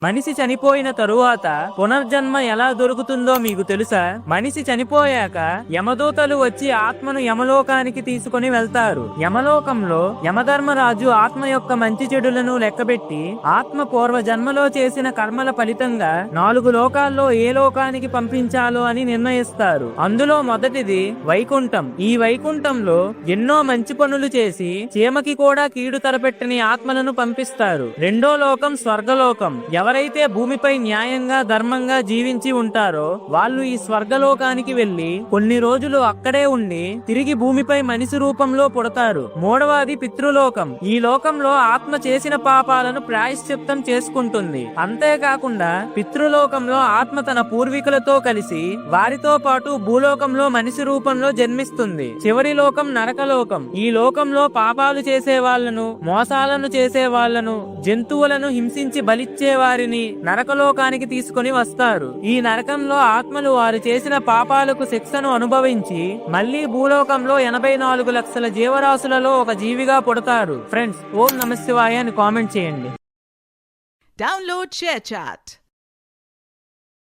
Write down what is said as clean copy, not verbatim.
మనిషి చనిపోయిన తరువాత పునర్జన్మ ఎలా దొరుకుతుందో మీకు తెలుసా? మనిషి చనిపోయాక యమదూతలు వచ్చి ఆత్మను యమలోకానికి తీసుకుని వెళ్తారు. యమలోకంలో యమధర్మరాజు ఆత్మ యొక్క మంచి చెడులను లెక్కబెట్టి ఆత్మ పూర్వ జన్మలో చేసిన కర్మల ఫలితంగా 4 లోకాల్లో ఏ లోకానికి పంపించాలో అని నిర్ణయిస్తారు. అందులో మొదటిది వైకుంఠం. ఈ వైకుంఠంలో ఎన్నో మంచి పనులు చేసి చీమకి కూడా కీడు తలపెట్టని ఆత్మలను పంపిస్తారు. రెండో లోకం స్వర్గలోకం. ఎవరైతే భూమిపై న్యాయంగా ధర్మంగా జీవించి ఉంటారో వాళ్ళు ఈ స్వర్గలోకానికి వెళ్లి కొన్ని రోజులు అక్కడే ఉండి తిరిగి భూమిపై మనిషి రూపంలో పుడతారు. మూడవది పితృలోకం. ఈ లోకంలో ఆత్మ చేసిన పాపాలను ప్రాయశ్చిత్తం చేసుకుంటుంది. అంతేకాకుండా పితృలోకంలో ఆత్మ తన పూర్వీకులతో కలిసి వారితో పాటు భూలోకంలో మనిషి రూపంలో జన్మిస్తుంది. చివరి లోకం నరకలోకం. ఈ లోకంలో పాపాలు చేసే వాళ్లను, మోసాలను చేసే వాళ్లను, జంతువులను హింసించి బలిచ్చే వారిని నరకలోకానికి తీసుకొని వస్తారు. ఈ నరకంలో ఆత్మలు వారు చేసిన పాపాలకు శిక్షను అనుభవించి మళ్లీ భూలోకంలో 84 లక్షల జీవరాశులలో ఒక జీవిగా పుడతారు. ఫ్రెండ్స్, ఓం నమః శివాయ అని కామెంట్ చేయండి. Download ShareChat.